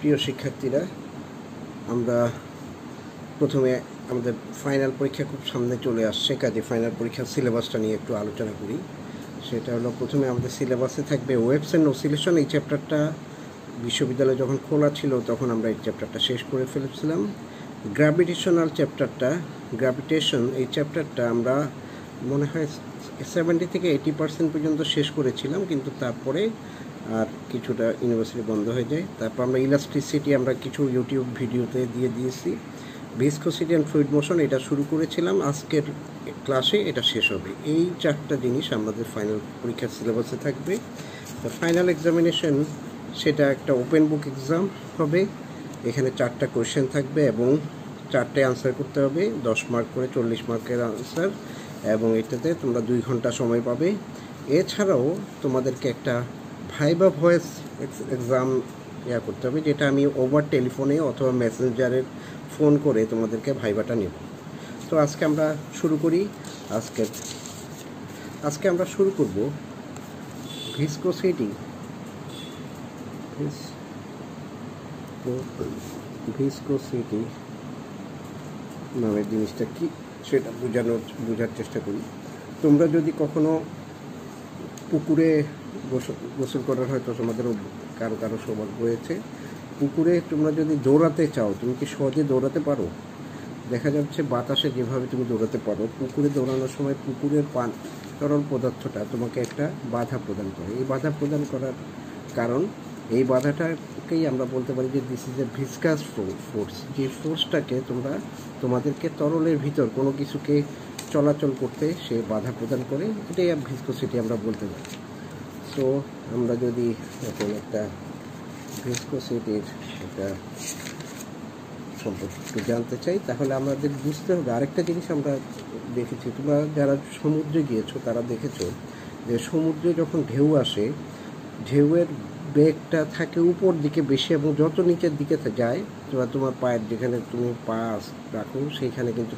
প্রিয় শিক্ষার্থীরা, আমরা প্রথমে আমাদের ফাইনাল পরীক্ষা খুব সামনে চলে আসছে, কাজে ফাইনাল পরীক্ষার সিলেবাসটা নিয়ে একটু আলোচনা করি। সেটা হলো, প্রথমে আমাদের সিলেবাসে থাকবে ওয়েভস অ্যান্ড অসিলেশন। এই চ্যাপ্টারটা বিশ্ববিদ্যালয় যখন খোলা ছিল তখন আমরা এই চ্যাপ্টারটা শেষ করে ফেলেছিলাম। গ্র্যাভিটেশনাল চ্যাপ্টারটা, গ্র্যাভিটেশন, এই চ্যাপ্টারটা আমরা মনে হয় 70 থেকে 80% পর্যন্ত শেষ করেছিলাম, কিন্তু তারপরে আর কিছুটা ইউনিভার্সিটি বন্ধ হয়ে যায়। তারপর আমরা ইলাস্ট্রিসিটি আমরা কিছু ইউটিউব ভিডিওতে দিয়ে দিয়েছি। ভিসকোসিটি অ্যান্ড ফ্লুইড মোশন এটা শুরু করেছিলাম, আজকের ক্লাসে এটা শেষ হবে। এই চারটা জিনিস আমাদের ফাইনাল পরীক্ষার সিলেবাসে থাকবে। তো ফাইনাল এক্সামিনেশন সেটা একটা ওপেন বুক এক্সাম হবে। এখানে 4টা কোয়েশ্চেন থাকবে এবং 4টে আনসার করতে হবে, 10 মার্ক করে, 40 মার্কের আনসার, এবং এটাতে তোমরা 2 ঘন্টা সময় পাবে। এছাড়াও তোমাদেরকে একটা ভাইবা ভয়েস এক্সাম করতে হবে, যেটা আমি ওভার টেলিফোনে অথবা মেসেঞ্জারের ফোন করে তোমাদেরকে ভাইবাটা নেব। তো আজকে আমরা শুরু করি। আজকে আমরা শুরু করব ভিসকোসিটি নামের জিনিসটা কি সেটা বোঝার চেষ্টা করি। তোমরা যদি কখনো পুকুরে গোসল করার হয়তো তোমাদের কারো সৌভাগ্য হয়েছে, পুকুরে তোমরা যদি দৌড়াতে চাও, তুমি কি সহজে দৌড়াতে পারো? দেখা যাচ্ছে বাতাসে যেভাবে তুমি দৌড়াতে পারো, পুকুরে দৌড়ানোর সময় পুকুরের তরল পদার্থটা তোমাকে একটা বাধা প্রদান করে। এই বাধা প্রদান করার কারণ, এই বাধাটাকেই আমরা বলতে পারি যে this is a viscous force. যে ফোর্সটাকে তোমাদেরকে তরলের ভিতর কোনো কিছুকে চলাচল করতে সে বাধা প্রদান করে, এটাই ভিসকোসিটি আমরা বলতে পারি। সো আমরা যদি এখন একটা ভিসকোসিটির একটা সম্পর্কে একটু জানতে চাই, তাহলে আমাদের বুঝতে হবে আরেকটা জিনিস আমরা দেখেছি। তোমরা যারা সমুদ্রে গিয়েছো তারা দেখেছো যে সমুদ্রে যখন ঢেউ আসে, ঢেউয়ের বেগটা থাকে উপর দিকে বেশি, এবং যত নিচের দিকে যায় তোমার পায়ের যেখানে তুমি পা রাখো সেইখানে কিন্তু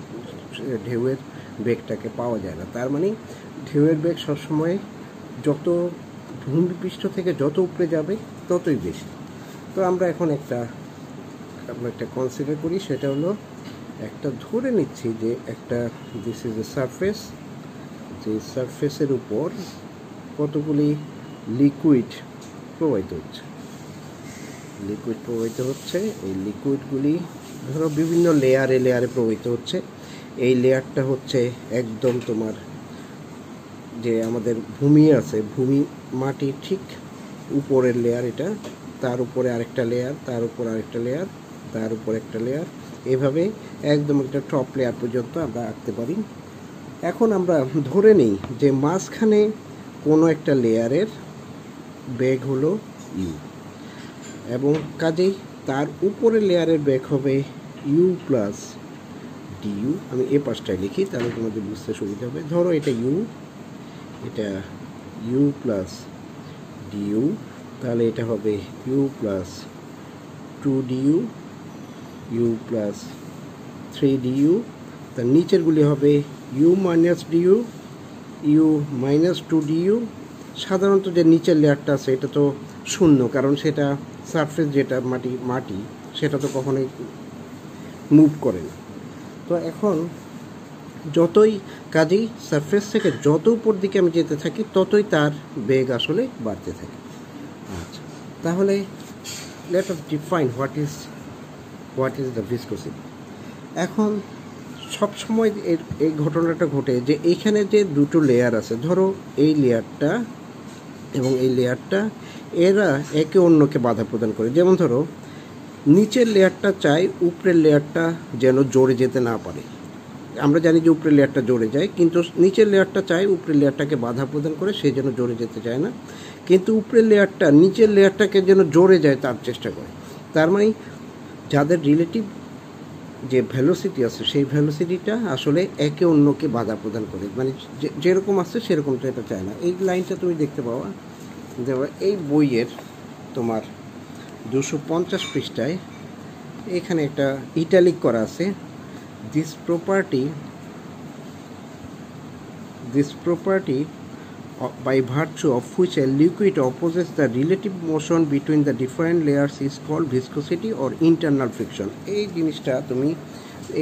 ঢেউয়ের বেগটাকে পাওয়া যায় না। তার মানে ঢেউয়ের বেগ সবসময় যত ভূমিপৃষ্ঠ থেকে যত উপরে যাবে ততই বেশি। তো আমরা এখন একটা কনসিডার করি, সেটা হলো একটা ধরে নিচ্ছি যে একটা দিস ইজ এ সারফেস, যে সারফেসের উপর কতগুলি লিকুইড প্রবাহিত হচ্ছে। এই লিকুইডগুলি ধরো বিভিন্ন লেয়ারে প্রবাহিত হচ্ছে। এই লেয়ারটা হচ্ছে একদম তোমার যে আমাদের ভূমি আছে, ভূমি মাটির ঠিক উপরের লেয়ার, এটা তার উপরে আরেকটা লেয়ার, তার উপর আরেকটা লেয়ার, তার উপর একটা লেয়ার, এভাবে একদম একটা টপ লেয়ার পর্যন্ত আমরা আঁকতে পারি। এখন আমরা ধরে নিই যে মাঝখানে কোনো একটা লেয়ারের বেগ হলো ইউ, এবং কাজেই তার উপরের লেয়ারের বেগ হবে ইউ প্লাস ডিইউ। আমি এ পাশটায় লিখি, তাহলে তোমাদের বুঝতে সুবিধা হবে। ধরো এটা ইউ প্লাস ডিইউ, তাহলে এটা হবে you plus 2du, you plus 3du। তার নিচেরগুলি হবে u minus du, u minus 2du। সাধারণত যে নিচের লেয়ারটা আছে এটা তো শূন্য, কারণ সেটা সারফেস, যেটা মাটি সেটা তো কখনোই মুভ করে না। তো এখন কাজেই সারফেস থেকে যত উপর দিকে আমি যেতে থাকি ততই তার বেগ আসলে বাড়তে থাকে। আচ্ছা, তাহলে let us define what is the viscosity. এখন সবসময় এই ঘটনাটা ঘটে যে এইখানে যে দুটো লেয়ার আছে, ধরো এই লেয়ারটা এবং এই লেয়ারটা, এরা একে অন্যকে বাধা প্রদান করে। যেমন ধরো নিচের লেয়ারটা চাই উপরের লেয়ারটা যেন জোরে যেতে না পারে। আমরা জানি যে উপরের লেয়ারটা জোরে যায়, কিন্তু নিচের লেয়ারটা চাই উপরের লেয়ারটাকে বাধা প্রদান করে, সে যেন জোরে যেতে চায় না, কিন্তু উপরের লেয়ারটা নিচের লেয়ারটাকে যেন জোরে যায় তার চেষ্টা করে। তার মানে যাদের রিলেটিভ যে ভেলোসিটি আছে সেই ভেলোসিটিটা আসলে একে অন্যকে বাধা প্রদান করে, মানে যেরকম আছে সেরকমটা এটা চায় না। এই লাইনটা তুমি দেখতে পাওয়া এই বইয়ের তোমার 250 পৃষ্ঠায় এখানে একটা ইটালিক করা আছে, this property by virtue of which a liquid opposes the relative motion between the different layers is called viscosity or internal friction. এই জিনিসটা তুমি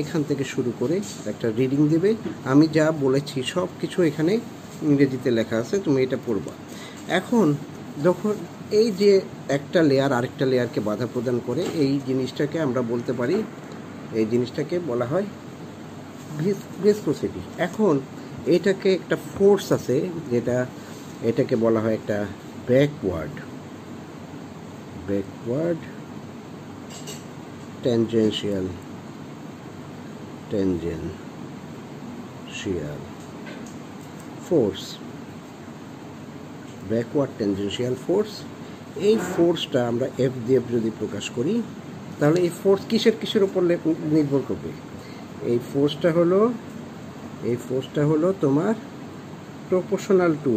এখান থেকে শুরু করে একটা রিডিং দেবে, আমি যা বলেছি সব কিছু এখানে ইংরেজিতে লেখা আছে, তুমি এটা পড়বা। এখন যখন এই যে একটা লেয়ার আরেকটা লেয়ারকে বাধা প্রদান করে, এই জিনিসটাকে আমরা বলতে পারি, এই জিনিসটাকে বলা হয় ভিসকোসিটি। এখন এটাকে একটা ফোর্স আছে যেটা এটাকে বলা হয় একটা backward tangential force, backward tangential force. এই ফোর্সটা আমরা এফ দিয়ে যদি প্রকাশ করি, তাহলে এই ফোর্স কিসের উপর নির্ভর করবে? এই ফোর্সটা হলো তোমার proportional to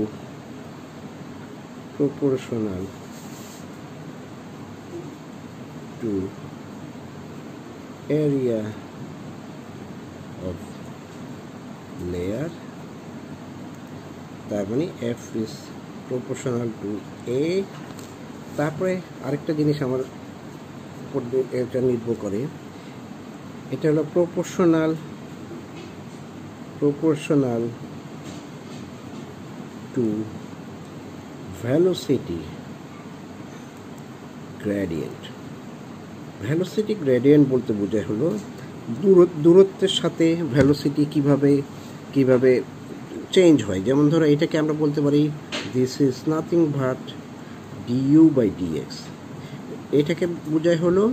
area of layer, তার মানে এফ ইজ প্রপোর্শনাল টু এ। তারপরে আরেকটা জিনিস আমার উপর এটা নির্ভর করে, এটা হলো proportional to velocity gradient. Velocity gradient বলতে বোঝায় হলো দূরত্বের সাথে ভেলোসিটি কিভাবে চেঞ্জ হয়। যেমন ধরো এটাকে আমরা বলতে পারি this is nothing but du by dx. এটাকে বোঝায় হলো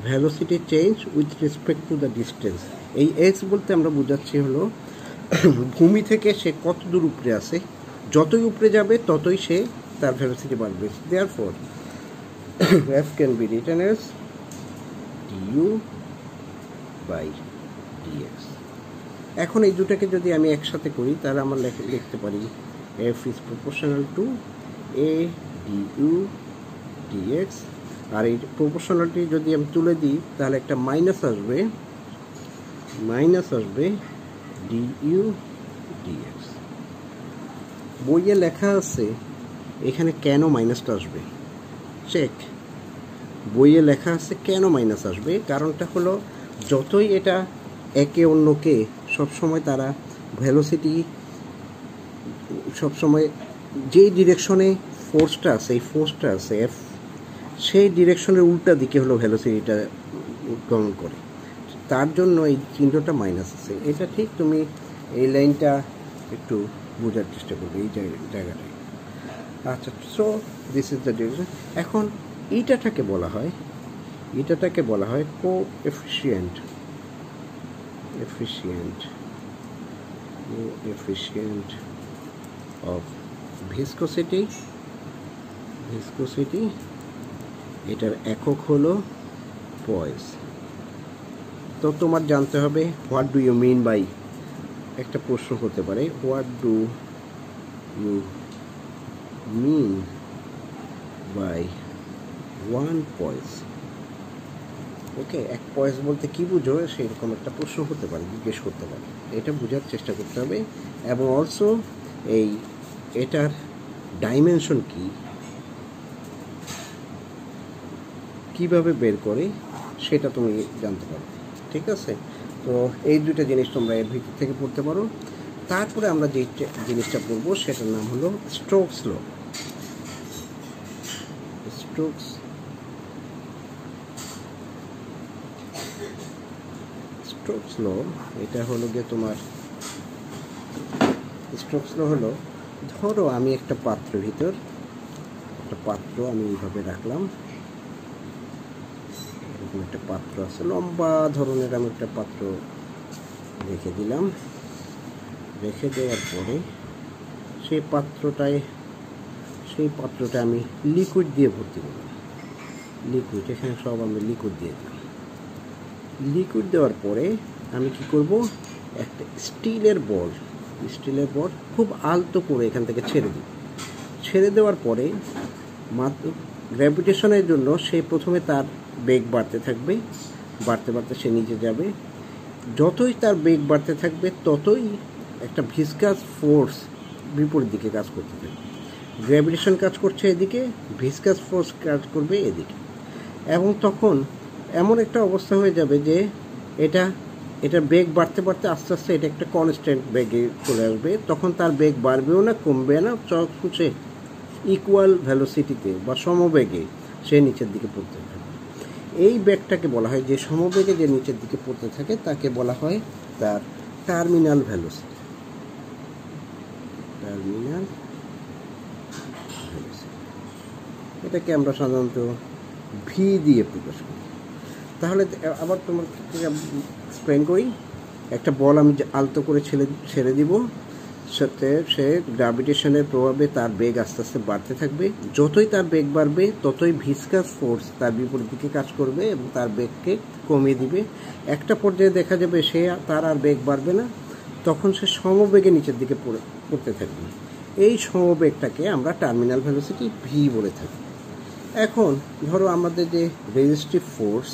velocity change with respect to the distance. এই এক্স বলতে আমরা বোঝাচ্ছি হলো ভূমি থেকে সে কত দূর উপরে আছে, যতই উপরে যাবে ততই সে তার ভেলোসিটি বাড়বে। Therefore F can be written as du by dx. এখন এই দুটাকে যদি আমি একসাথে করি, তাহলে আমরা লিখতে পারি F is proportional to A du dx. আর এই প্রপোর্শনালটি যদি আমি তুলে দিই, তাহলে একটা মাইনাস আসবে ডিইউ ডিএক্স। বইয়ে লেখা আছে এখানে কেন মাইনাসটা আসবে, চেক। বইয়ে লেখা আছে কেন মাইনাস আসবে, কারণটা হলো যতই এটা একে অন্যকে সবসময় তারা ভেলোসিটি সবসময় যেই ডিরেকশনে ফোর্সটা আছে এফ, সেই ডিরেকশনের উল্টা দিকে হলো ভেলোসিটিটা গমন করে, তার জন্য এই চিহ্নটা মাইনাস আছে। এটা ঠিক তুমি এই লাইনটা একটু বোঝার চেষ্টা করবে এই জায়গাটায়। আচ্ছা, so this is the direction. এখন এটাটাকে বলা হয় কোএফিশিয়েন্ট অফ ভিসকোসিটি। এটার একক হলো পয়েস। তো তোমার জানতে হবে what do you mean by, একটা প্রশ্ন হতে পারে, what do you mean by one poise. Okay, এক পয়েস বলতে কি বুঝো, সেরকম একটা প্রশ্ন হতে পারে, জিজ্ঞেস করতে পারে, এটা বোঝার চেষ্টা করতে হবে। এবং অলসো এটার ডাইমেনশন কিভাবে বের করে সেটা তুমি জানতে পারো। ঠিক আছে, তো এই দুইটা জিনিস তোমরা এর ভিতর থেকে পড়তে পারো। তারপরে আমরা যে জিনিসটা পড়বো সেটার নাম হলো স্টোকস ল। এটা হলো গিয়ে তোমার স্টোকস ল হলো, ধরো আমি একটা পাত্রের ভিতর একটা পাত্র আমি এইভাবে রাখলাম, এরকম একটা পাত্র আছে, লম্বা ধরনের আমি একটা পাত্র রেখে দিলাম। রেখে দেওয়ার পরে সেই পাত্রটা আমি লিকুইড দিয়ে ভর্তি করলাম। এখানে সব আমি লিকুইড দিয়ে দিলাম। লিকুইড দেওয়ার পরে আমি কি করব, একটা স্টিলের বল খুব আলতো করে এখান থেকে ছেড়ে দেওয়ার পরে গ্র্যাভিটেশনের জন্য সে প্রথমে তার বেগ বাড়তে থাকবে, বাড়তে সে নিচে যাবে। যতই তার বেগ বাড়তে থাকবে ততই একটা ভিসকাস ফোর্স বিপরীত দিকে কাজ করতে থাকে। গ্র্যাভিটেশন কাজ করছে এদিকে, ভিসকাস ফোর্স কাজ করবে এদিকে, এবং তখন এমন একটা অবস্থা হয়ে যাবে যে এটা বেগ বাড়তে বাড়তে আস্তে আস্তে এটা একটা কনস্ট্যান্ট বেগে চলে আসবে। তখন তার বেগ বাড়বেও না, কমবে না, সে ইকুয়াল ভেলোসিটিতে বা সমবেগে সে নিচের দিকে পড়তে থাকে। এই বেগটাকে বলা হয়, যে সমবেগে যে নিচের দিকে পড়তে থাকে তাকে বলা হয় তার টার্মিনাল ভেলোসিটি। টার্মিনাল ভেলোসিটি এটাকে আমরা সাধারণত ভি দিয়ে প্রকাশ করি। তাহলে আবার তোমাকে এক্সপ্লেন করি। একটা বল আমি আলতো করে ছেড়ে দিব, সাথে সে গ্র্যাভিটেশনের প্রভাবে তার বেগ আস্তে আস্তে বাড়তে থাকবে। যতই তার বেগ বাড়বে ততই ভিসকাস ফোর্স তার বিপরীত দিকে কাজ করবে এবং তার বেগকে কমিয়ে দিবে। একটা পর্যায়ে দেখা যাবে তার আর বেগ বাড়বে না, তখন সে সমবেগে নিচের দিকে পড়তে থাকবে। এই সমবেগটাকে আমরা টার্মিনাল ভেলোসিটি ভি বলে থাকি। এখন ধরো আমাদের যে resistive force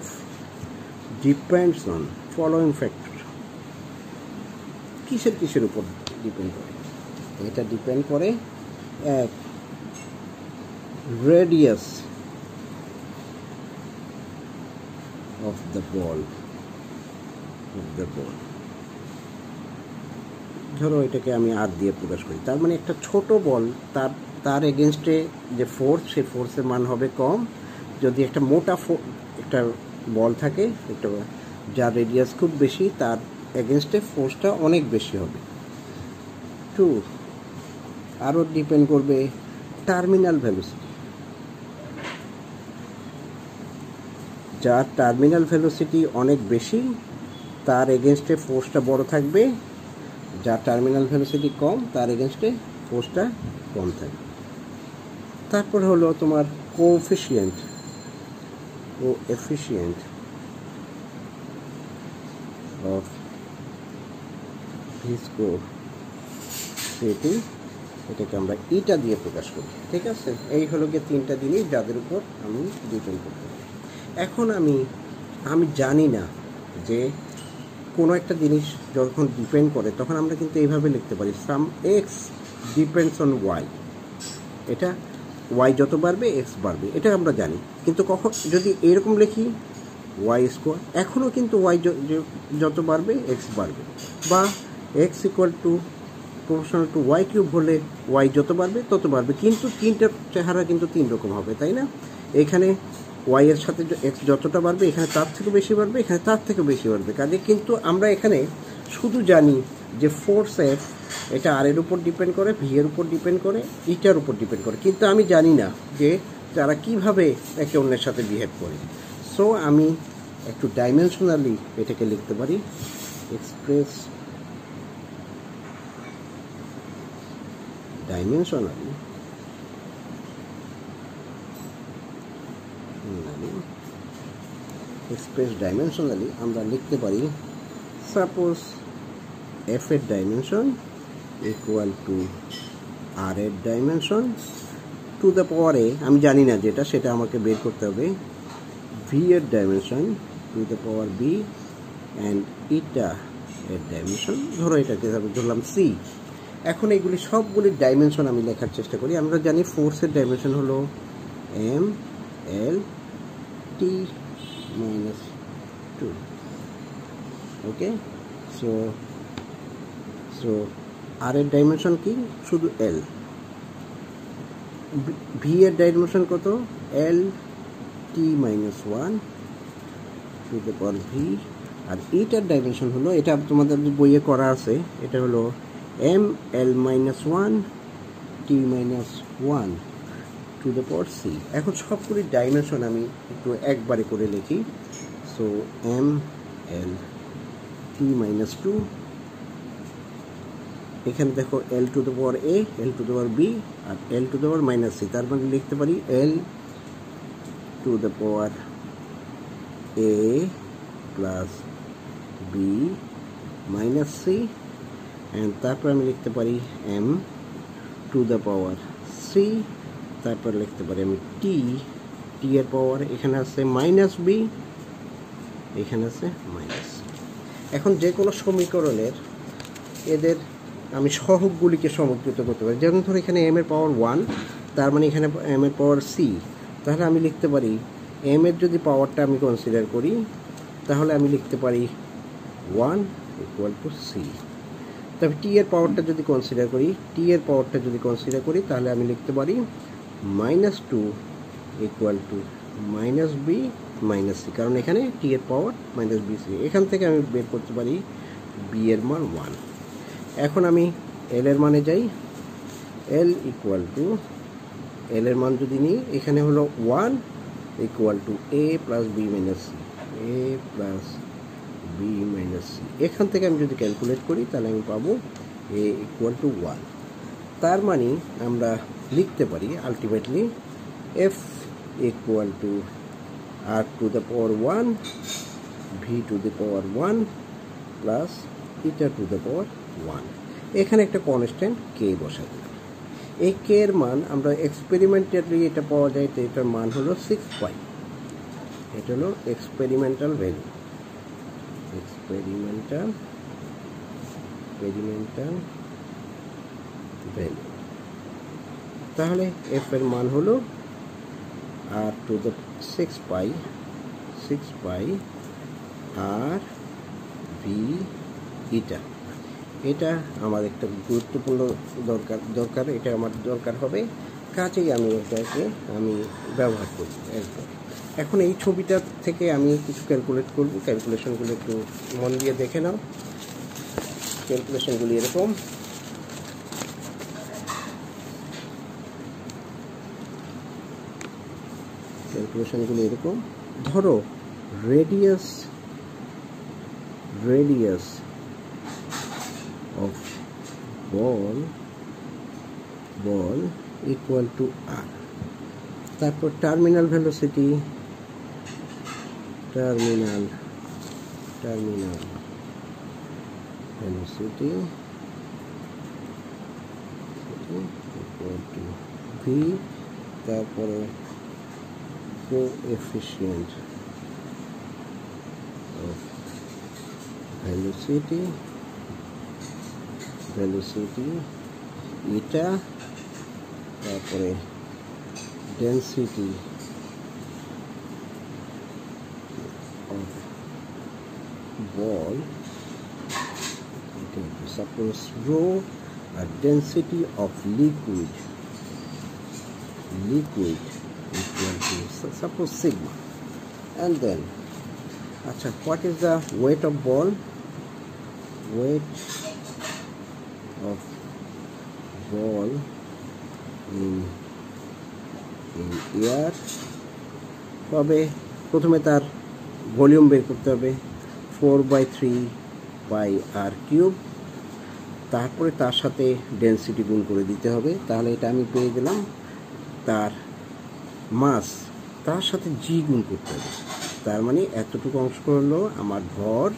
F depends on following factor. কিসের উপর ডিপেন্ড করে? এটা ডিপেন্ড করে এক, রেডিয়াস of the ball. ধরো এটাকে আমি আর দিয়ে প্রকাশ করি, তার মানে একটা ছোট বল, তার এগেনস্টে যে ফোর্স, সেই ফোর্সের মান হবে কম। যদি একটা মোটা একটা বল থাকে, একটা যার রেডিয়াস খুব বেশি, তার এগেনস্টে ফোর্সটা অনেক বেশি হবে। টু, আরও ডিপেন্ড করবে টার্মিনাল ভেলোসিটি। যার টার্মিনাল ভেলোসিটি অনেক বেশি, তার এগেনস্টে ফোর্সটা বড় থাকবে। যার টার্মিনাল ভেলোসিটি কম, তার এগেনস্টে ফোর্সটা কম থাকবে। তারপর হলো তোমার কোএফিশিয়েন্ট অফ ভিসকোসিটি, এটাকে আমরা ইটা দিয়ে প্রকাশ করি। ঠিক আছে, এই হলো গিয়ে তিনটা জিনিস যাদের উপর আমি ডিপেন্ড করতে পারি। এখন আমি জানি না যে কোনো একটা জিনিস যখন ডিপেন্ড করে, তখন আমরা কিন্তু এইভাবে লিখতে পারি, সাম এক্স ডিপেন্ডস অন ওয়াই। এটা ওয়াই যত বাড়বে এক্স বাড়বে, এটা আমরা জানি। কিন্তু কখন যদি এরকম লিখি ওয়াই স্কোয়ার, এখনও কিন্তু ওয়াই যত বাড়বে এক্স বাড়বে, বা x equal to proportional to y cube হলে ওয়াই যত বাড়বে তত বাড়বে। কিন্তু তিনটা চেহারা কিন্তু তিন রকম হবে, তাই না? এখানে ওয়াই এর সাথে এক্স যতটা বাড়বে, এখানে তার থেকে বেশি বাড়বে, এখানে তার থেকে বেশি বাড়বে। কাজে কিন্তু আমরা এখানে শুধু জানি যে ফোর্স এফ এটা আর এর উপর ডিপেন্ড করে, ভি এর উপর ডিপেন্ড করে, ইটার উপর ডিপেন্ড করে, কিন্তু আমি জানি না যে তারা কিভাবে একে অন্যের সাথে বিহেভ করে। সো আমি একটু ডাইমেনশনালি এটাকে লিখতে পারি, এক্সপ্রেস ডাইমেনশনালি আমরা লিখতে পারি, সাপোজ এফ এর ডাইমেনশন ইকুয়াল টু আর এর ডাইমেনশন টু দ্য পাওয়ার এ, আমি জানি না যেটা, সেটা আমাকে বের করতে হবে, ভি এর dimension to the power B, and eta এর ডাইমেনশন, ধরো এটাকে ধরলাম সি। এখন এইগুলি সবগুলির ডাইমেনশন আমি লেখার চেষ্টা করি। আমরা জানি ফোর্সের ডাইমেনশন হলো এম এল টি minus 2. Okay, so r এর ডাইমেনশন কি? শুধু l। v এর ডাইমেনশন কত? l t minus 1 to the power v, আর এটার ডাইমেনশন হলো, এটা তোমাদের বইয়ে করা আছে, এটা হলো m l minus 1 t minus 1 to the power c। এখন সবগুলি ডাইমেনশন আমি একটু একবারে করে লিখি। So m l t minus 2, এখানে দেখো l to the power a, l to the power b, R l to the power minus c। তার মানে লিখতে পারি l to the power a plus b minus c, and তারপর আমি লিখতে পারি m to the power c, তারপর লিখতে পারি আমি টি, টি এর পাওয়ার এখানে আছে মাইনাস বি, এখানে আছে মাইনাস। এখন যে কোনো সমীকরণের এদের আমি সহগগুলিকে সমীকৃত করতে পারি। যেমন ধরো এখানে এম এর পাওয়ার 1, তার মানে এখানে এম এর পাওয়ার সি, তাহলে আমি লিখতে পারি এম এর যদি পাওয়ারটা আমি কনসিডার করি তাহলে আমি লিখতে পারি 1 ইকুয়াল টু সি। তবে টি এর পাওয়ারটা যদি কনসিডার করি, টি এর পাওয়ারটা যদি কনসিডার করি তাহলে আমি লিখতে পারি -2 equal to minus b minus c, কারণ এখানে টি এর পাওয়ার মাইনাস বি সি। এখান থেকে আমি বের করতে পারি বি এর মান 1। এখন আমি এল এর মানে যাই, এল ইকুয়াল টু, এল এর মান যদি নিই এখানে হলো 1 equal to a plus b minus c, a plus b minus c. এখান থেকে আমি যদি ক্যালকুলেট করি তাহলে আমি পাবো এ ইকুয়াল টু 1। তার মানে আমরা লিখতে পারি ultimately F equal to r to the power 1 v to the power 1 plus eta to the power 1। এখানে একটা কনস্ট্যান্ট কে বসাই দেব। এই কে এর মান আমরা এক্সপেরিমেন্টালি এটা পাওয়া যায়, তো এটার মান হলো 6 পাই। এটা হলো এক্সপেরিমেন্টাল ভ্যালু, এক্সপেরিমেন্টাল ভ্যালু। তাহলে এফ এর মান হলো R to the 6 pi R V eta. এটা আমার একটা গুরুত্বপূর্ণ দরকার, এটা আমার দরকার হবে, কাজেই আমি এটাকে আমি ব্যবহার করি এরপর। এখন এই ছবিটা থেকে আমি কিছু ক্যালকুলেট করব, ক্যালকুলেশনগুলো একটু মন দিয়ে দেখে নাও। ক্যালকুলেশনগুলি এরকম, ধরো radius of ball equal to r, তারপর terminal velocity equal to v, তারপরে coefficient of velocity এটা, তারপরে density of ball, suppose rho, R density of liquid equal to suppose sigma, and then acha what is the weight of ball, in air। তবে প্রথমে তার volume বের করতে হবে 4/3 pi R cube, তারপরে তার সাথে ডেনসিটি গুণ করে দিতে হবে, তাহলে এটা আমি পেয়ে গেলাম তার মাস, তার সাথে জি গুণ করতে হবে, তার মানে এতটুকু অংশ হলো আমার ভর,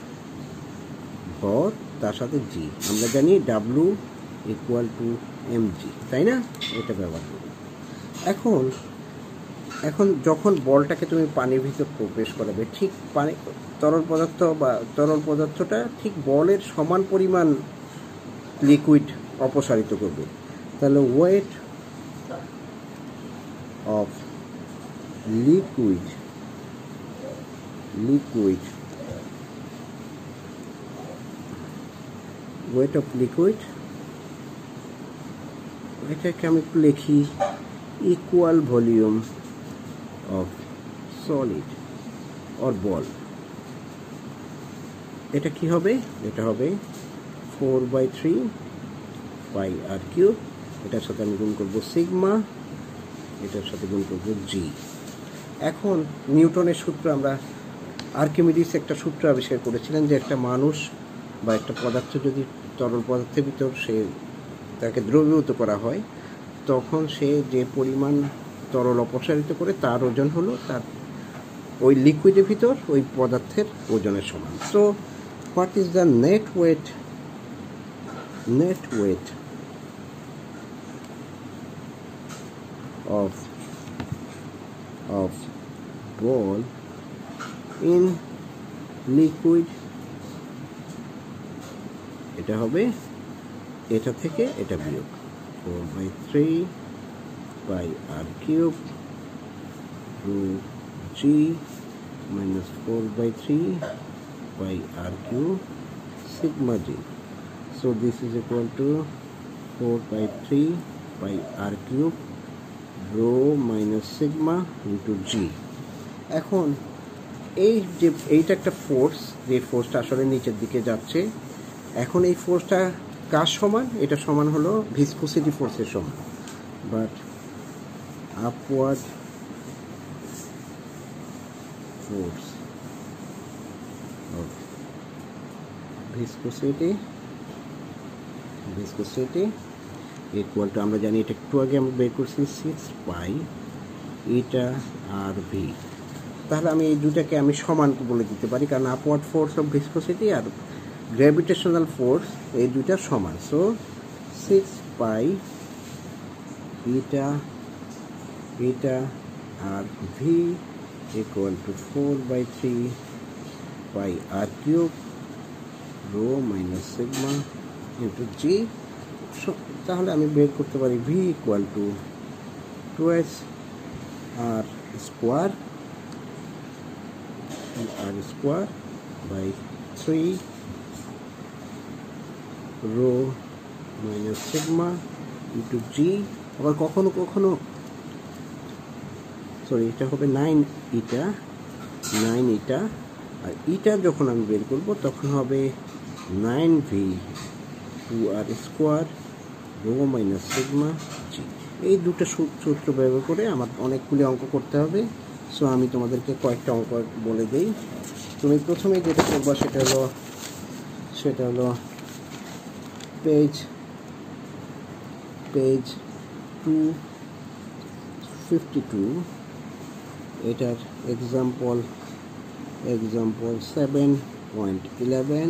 তার সাথে জি। আমরা জানি ডাব্লু ইকুয়াল টু mg, তাই না? এটা ব্যবহার করব। এখন যখন বলটাকে তুমি পানির ভিতর প্রবেশ করাবে, ঠিক তরল পদার্থটা ঠিক বলের সমান পরিমাণ লিকুইড অপসারিত করবে, তাহলে ওয়েট অফ লিকুইড এটাকে আমি একটু লিখি equal volume of solid or ball. এটা কি হবে? এটা হবে 4/3 পাই আর কিউব, এটার সাথে আমি গুণ করব সিগমা, এটার সাথে গুণ করব জি। এখন নিউটনের সূত্র, আমরা আর্কিমিডিস একটা সূত্র আবিষ্কার করেছিলেন যে একটা মানুষ বা একটা পদার্থ যদি তরল পদার্থের ভিতর তাকে দ্রবীভূত করা হয়, তখন সে যে পরিমাণ তরল অপসারিত করে তার ওজন হলো তার ওই লিকুইডের ভিতর ওই পদার্থের ওজনের সমান। So what is the net weight of ball in liquid, এটা হবে এটা থেকে এটা বিয়োগ 4/3 by r cube rho g minus 4/3 by r cube sigma g. So this is equal to 4/3 by r cube rho minus sigma into g. এখন এইটা একটা force, যে ফোর্সটা আসলে নিচের দিকে যাচ্ছে। এখন এই ফোর্সটা কার সমান? এটা সমান হলো ভিসকোসিটি ফোর্সের সমান, but upward force of viscosity equal to, আমরা জানি এটা একটু আগে আমরা বের করছি 6 পাই এটা আর ভি। তাহলে আমি এই দুটাকে আমি সমান বলে দিতে পারি, কারণ আপওয়ার্ড ফোর্স অফ ভিসকোসিটি আর গ্র্যাভিটেশনাল ফোর্স এই দুটা সমান। সো 6 পাই এটা R V equal to 4/3 pi R cube rho minus sigma into g. তাহলে আমি বের করতে পারি V equal to 2s R square by 3 rho minus sigma into g. আবার কখনো সরি, এটা হবে 9 ইটা, আর ইটা যখন আমি বের করব তখন হবে 9v 2r square rho minus sigma g. এই দুটো সূত্র ব্যবহার করে আমার অনেকগুলি অঙ্ক করতে হবে। সো আমি তোমাদেরকে কয়েকটা অঙ্ক বলে দিই। তুমি প্রথমে যেটা করবা সেটা হলো পেজ 252, এটার এক্সাম্পল 7.11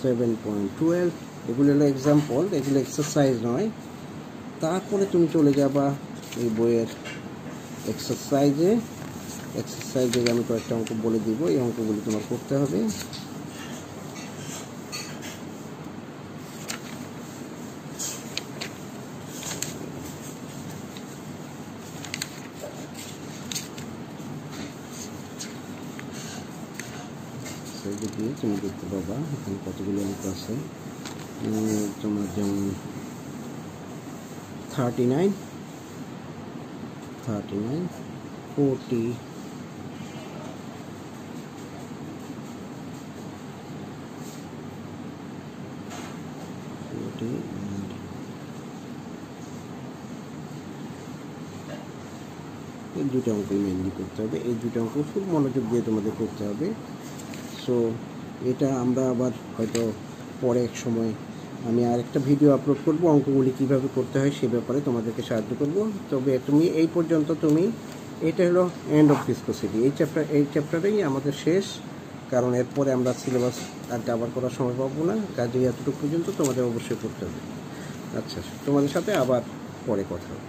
7.12, এগুলো হলো এক্সাম্পল, এগুলো এক্সারসাইজ নয়। তারপরে তুমি চলে যাবা এই বইয়ের এক্সারসাইজে আমি কয়েকটা অঙ্ক বলে দিব, এই অঙ্কগুলি তোমার করতে হবে। দিয়ে তুমি দেখতে পাবা এখানে কতগুলো অঙ্ক আছে। তোমার যেমন 39 40 এই দুটো অঙ্ক মেনলি করতে হবে। এই দুটো অঙ্ক খুব মনোযোগ দিয়ে তোমাদের করতে হবে। সো এটা আমরা আবার হয়তো পরে এক সময় আমি আরেকটা ভিডিও আপলোড করব, অঙ্কগুলি কীভাবে করতে হয় সে ব্যাপারে তোমাদেরকে সাহায্য করব। তবে তুমি এই পর্যন্ত এটা হলো এন্ড অফ ভিসকোসিটি, এই চ্যাপ্টারেই আমাদের শেষ, কারণ এরপরে আমরা সিলেবাস আর কভার করার সময় পাবো না। কাজে এতটুকু পর্যন্ত তোমাদের অবশ্যই করতে হবে। আচ্ছা, তোমাদের সাথে আবার পরে কথা হবে।